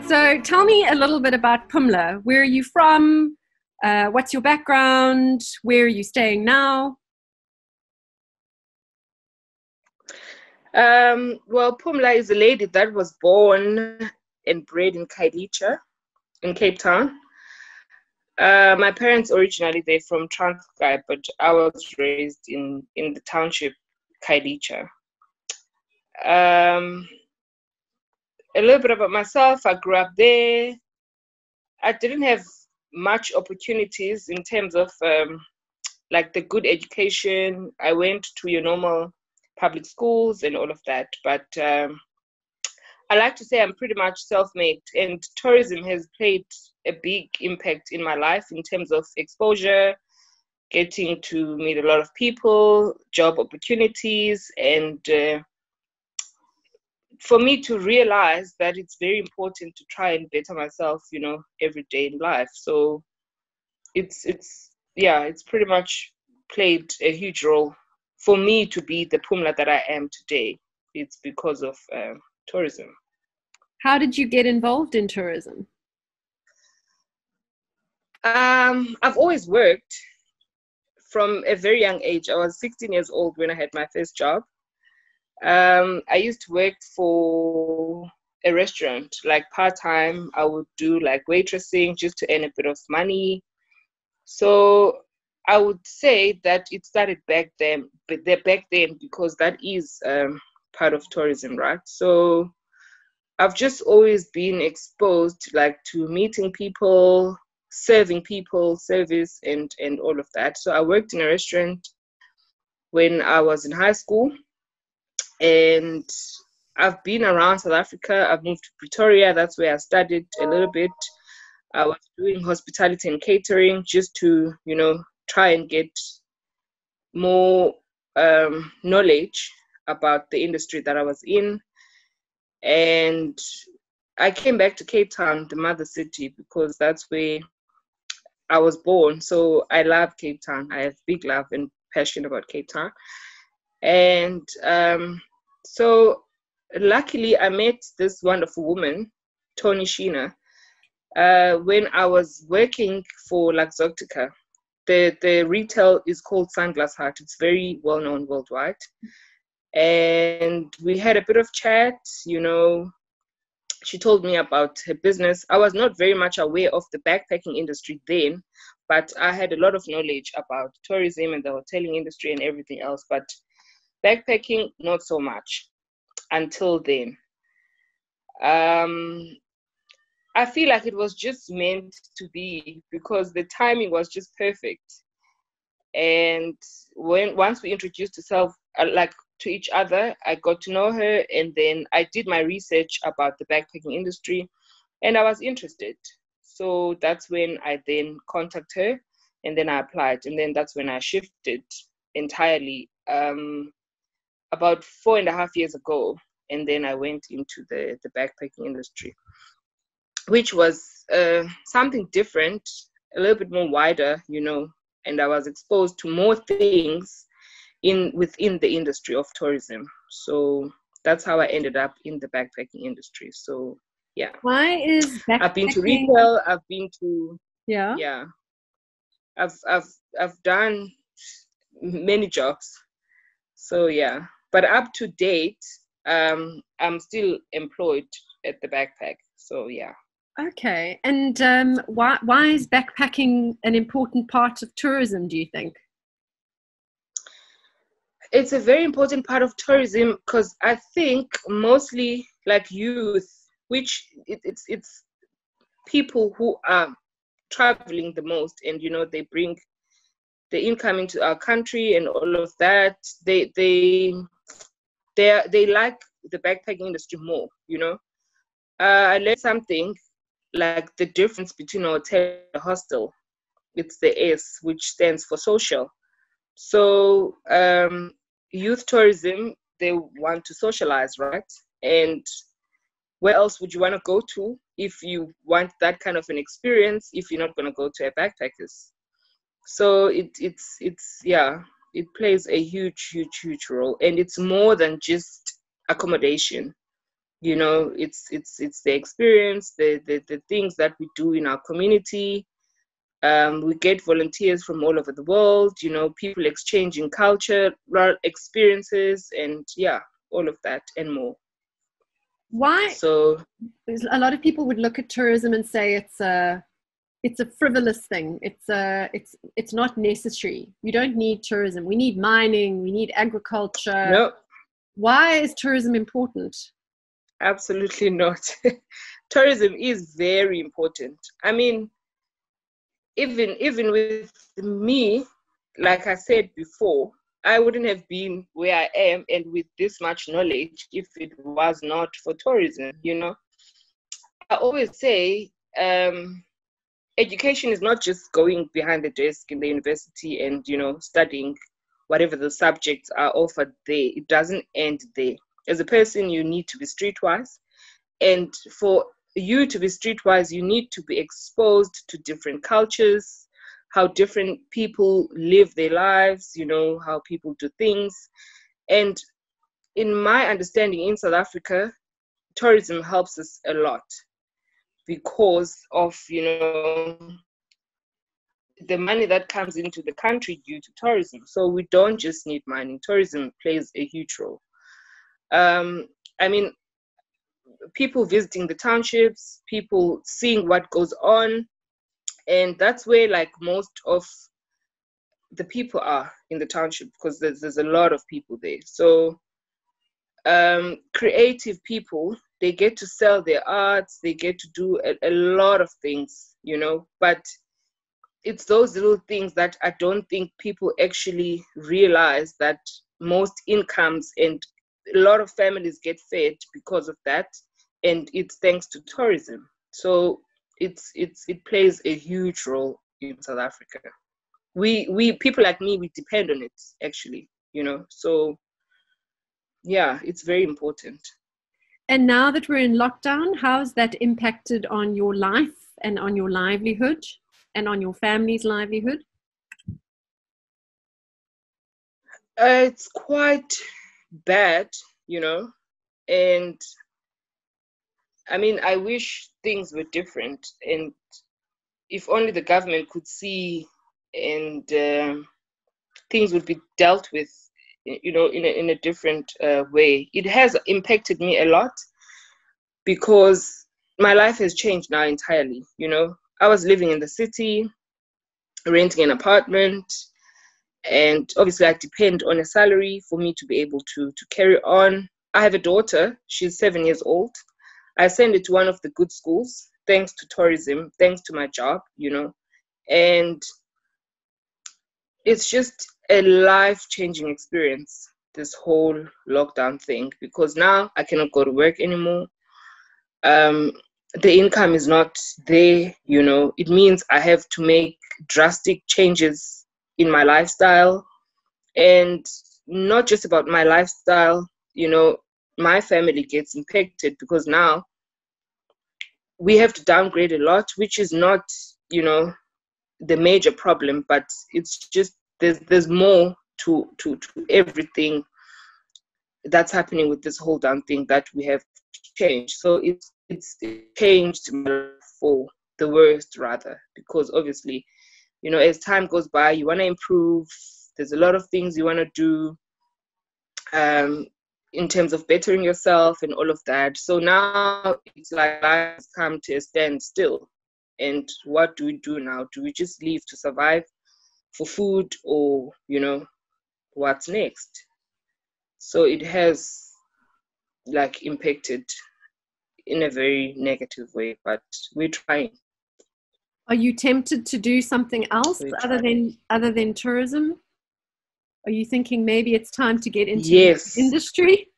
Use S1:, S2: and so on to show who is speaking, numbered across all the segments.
S1: So tell me a little bit about Pumla. Where are you from? What's your background? Where are you staying now?
S2: Well, Pumla is a lady that was born and bred in Khayelitsha in Cape Town. My parents originally they're from Transkei, but I was raised in the township Khayelitsha. Um, a little bit about myself. I grew up there. I didn't have much opportunities in terms of like the good education. I went to your normal public schools and all of that, but I like to say I'm pretty much self-made, and tourism has played a big impact in my life in terms of exposure, getting to meet a lot of people, job opportunities, and for me to realize that it's very important to try and better myself, every day in life. So it's pretty much played a huge role for me to be the Pumla that I am today. It's because of tourism.
S1: How did you get involved in tourism?
S2: I've always worked from a very young age. I was 16 years old when I had my first job. I used to work for a restaurant, like part-time. I would do like waitressing just to earn a bit of money. So I would say that it started back then, because that is part of tourism, right? So I've just always been exposed like to meeting people, serving people, service and all of that. So I worked in a restaurant when I was in high school, and I've been around South Africa. I've moved to Pretoria. That's where I studied a little bit. I was doing hospitality and catering just to, try and get more knowledge about the industry that I was in. And I came back to Cape Town, the mother city, because that's where I was born. So I love Cape Town. I have big love and passion about Cape Town. And so luckily I met this wonderful woman, Tony Sheena, when I was working for Luxottica. The retail is called Sunglass Hut. It's very well known worldwide. And we had a bit of chat, she told me about her business. I was not very much aware of the backpacking industry then, but I had a lot of knowledge about tourism and the hoteling industry and everything else, but backpacking, not so much until then. I feel like it was just meant to be because the timing was just perfect. And once we introduced ourselves, like to each other, I got to know her, and then I did my research about the backpacking industry, and I was interested. So that's when I then contacted her, and then I applied, and then that's when I shifted entirely. About 4.5 years ago, and then I went into the backpacking industry, which was something different, a little bit more wider, and I was exposed to more things within the industry of tourism. So that's how I ended up in the backpacking industry. So yeah.
S1: Why is backpacking?
S2: I've been to retail. I've been to
S1: yeah.
S2: I've done many jobs. So yeah, but up to date, I'm still employed at the backpack. So yeah.
S1: Okay, and why is backpacking an important part of tourism, do you think?
S2: It's a very important part of tourism because I think mostly like youth, which it's people who are traveling the most, and they bring the income into our country and all of that. They like the backpacking industry more. I learned something like the difference between a hotel and a hostel. It's the S, which stands for social. So youth tourism, they want to socialize, right? And where else would you want to go to if you want that kind of an experience if you're not going to go to a backpackers? So it's it plays a huge role, and it's more than just accommodation. It's the experience, the things that we do in our community. We get volunteers from all over the world, people exchanging culture, experiences, and yeah, all of that and more.
S1: Why?
S2: So
S1: a lot of people would look at tourism and say it's a frivolous thing. It's not necessary. You don't need tourism. We need mining. We need agriculture.
S2: no,
S1: Why is tourism important?
S2: absolutely not. Tourism is very important. I mean, even with me, like I said before, I wouldn't have been where I am and with this much knowledge if it was not for tourism. I always say education is not just going behind the desk in the university and studying whatever the subjects are offered there. It doesn't end there. As a person, you need to be streetwise, and for you to be streetwise, you need to be exposed to different cultures, how different people live their lives, how people do things. And in my understanding, in South Africa, tourism helps us a lot because of the money that comes into the country due to tourism. So we don't just need mining. Tourism plays a huge role. I mean, people visiting the townships, people seeing what goes on, and that's where like most of the people are in the township, because there's a lot of people there. So creative people, they get to sell their arts, they get to do a lot of things, but it's those little things that I don't think people actually realize, that most incomes and a lot of families get fed because of that, and it's thanks to tourism. So it plays a huge role in South Africa. We people like me, we depend on it actually, so yeah, it's very important.
S1: And now that we're in lockdown, how's that impacted on your life and on your livelihood and on your family's livelihood?
S2: It's quite bad, and I mean, I wish things were different, and if only the government could see, and things would be dealt with, in a different way. It has impacted me a lot because my life has changed now entirely. I was living in the city, renting an apartment, and obviously I depend on a salary for me to be able to carry on. I have a daughter, she's 7 years old. I send it to one of the good schools, thanks to tourism, thanks to my job, and it's just a life-changing experience, this whole lockdown thing, because now I cannot go to work anymore. The income is not there, it means I have to make drastic changes in my lifestyle, and not just about my lifestyle, my family gets impacted because now we have to downgrade a lot, which is not, the major problem, but it's just there's more to everything that's happening with this whole damn thing that we have changed. So it's changed for the worst, rather, because obviously, as time goes by, you want to improve. There's a lot of things you want to do in terms of bettering yourself and all of that. So now it's like life has come to a standstill. And what do we do now? Do we just leave to survive for food, or, what's next? So it has like impacted in a very negative way, but we're trying.
S1: Are you tempted to do something else other than tourism? Are you thinking maybe it's time to get into
S2: Yes.
S1: the industry?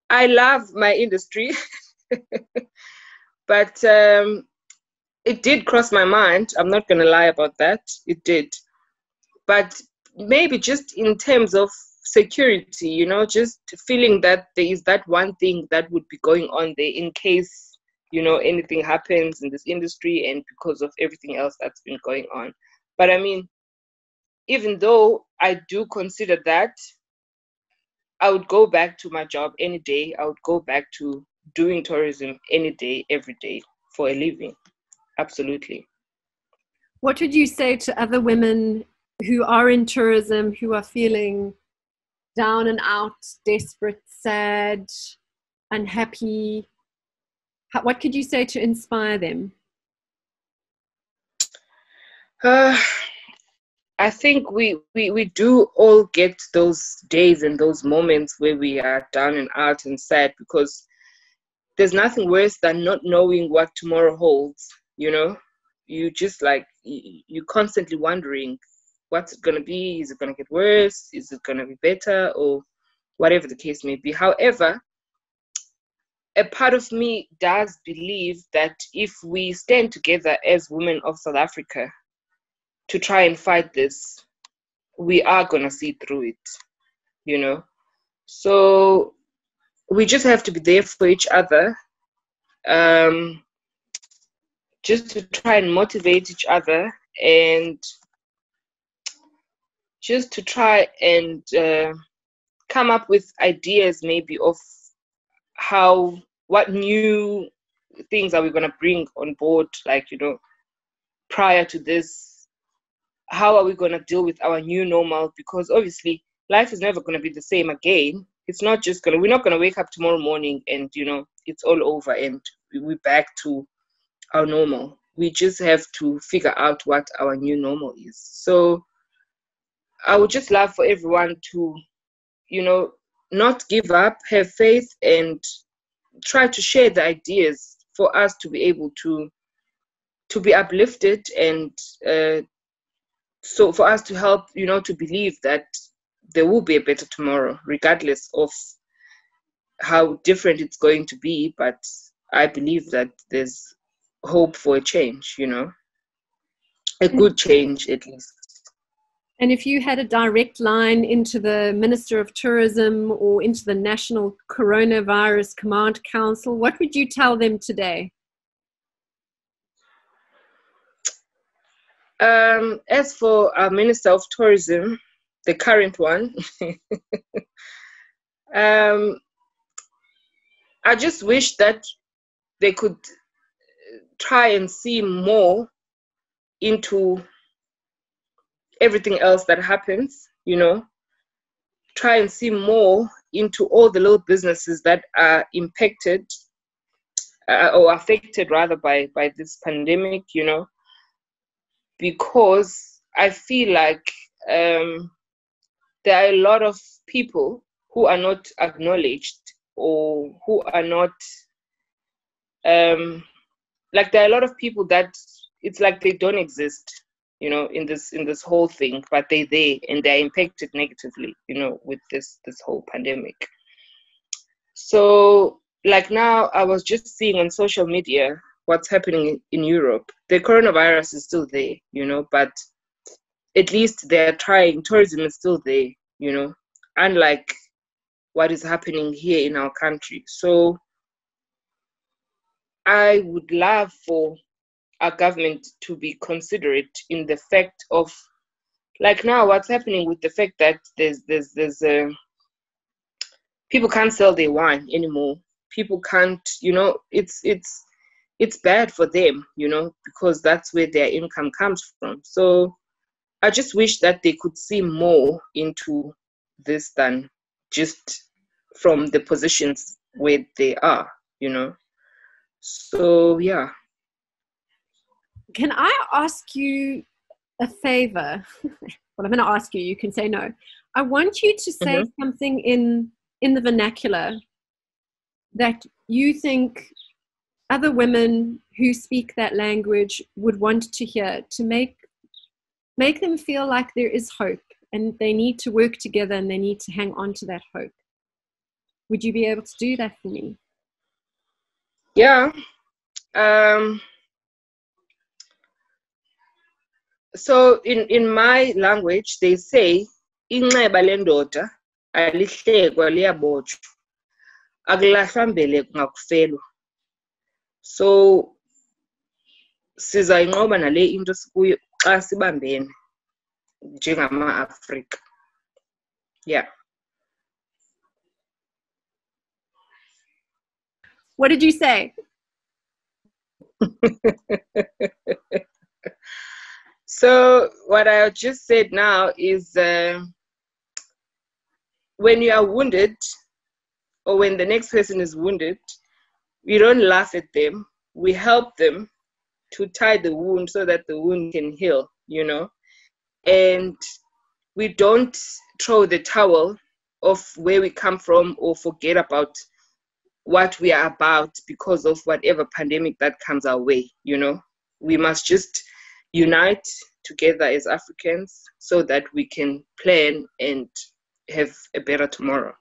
S2: I love my industry, but it did cross my mind. I'm not going to lie about that. It did. But maybe just in terms of security, just feeling that there is that one thing that would be going on there in case, anything happens in this industry, and because of everything else that's been going on. But I mean, even though I do consider that, I would go back to my job any day. I would go back to doing tourism any day, every day for a living. Absolutely.
S1: What would you say to other women who are in tourism, who are feeling down and out, desperate, sad, unhappy? What could you say to inspire them?
S2: I think we do all get those days and those moments where we are down and out and sad, because there's nothing worse than not knowing what tomorrow holds, you know? You just like, you constantly wondering, what's it going to be? Is it going to get worse? Is it going to be better? Or whatever the case may be. However, a part of me does believe that if we stand together as women of South Africa to try and fight this, we are going to see through it, you know? So we just have to be there for each other, just to try and motivate each other, and just to try and come up with ideas maybe of what new things are we going to bring on board, like, you know, prior to this. How are we going to deal with our new normal? Because obviously life is never going to be the same again. It's not just we're not going to wake up tomorrow morning and, you know, it's all over and we're back to our normal. We just have to figure out what our new normal is. So I would just love for everyone to, you know, not give up, have faith, and try to share the ideas for us to be able to be uplifted, and so for us to help, you know, to believe that there will be a better tomorrow, regardless of how different it's going to be. But I believe that there's hope for a change, you know, a good change at least.
S1: And if you had a direct line into the Minister of Tourism or into the National Coronavirus Command Council, what would you tell them today?
S2: As for our Minister of Tourism, the current one, I just wish that they could try and see more into everything else that happens, you know, try and see more into all the little businesses that are impacted or affected rather by this pandemic, you know, because I feel like there are a lot of people who are not acknowledged, or who are not like, there are a lot of people that it's like they don't exist, you know, in this whole thing, but they're there and they're impacted negatively, you know, with this whole pandemic. So like now I was just seeing on social media what's happening in Europe. The coronavirus is still there, you know, but at least they're trying. Tourism is still there, you know, unlike what is happening here in our country. So I would love for our government to be considerate in the fact of, like now what's happening with the fact that there's people can't sell their wine anymore. People can't, you know, it's bad for them, you know, because that's where their income comes from. So I just wish that they could see more into this than just from the positions where they are, you know. So yeah.
S1: Can I ask you a favor? Well, I'm going to ask you. You can say no. I want you to say something in the vernacular that you think other women who speak that language would want to hear, to make them feel like there is hope and they need to work together and they need to hang on to that hope. Would you be able to do that for me?
S2: Yeah. So in my language, they say, inxeba lendoda alihlekwa liyabotshwa, akulahlwa mbeleko ngakufelwa. So sizayinqoba nale into sikuyo xa sibambene njengama-Afrika. Yeah.
S1: What did you say?
S2: So what I just said now is when you are wounded, or when the next person is wounded, we don't laugh at them. We help them to tie the wound so that the wound can heal, you know. And we don't throw the towel of where we come from or forget about what we are about because of whatever pandemic that comes our way, you know. We must just unite together as Africans so that we can plan and have a better tomorrow.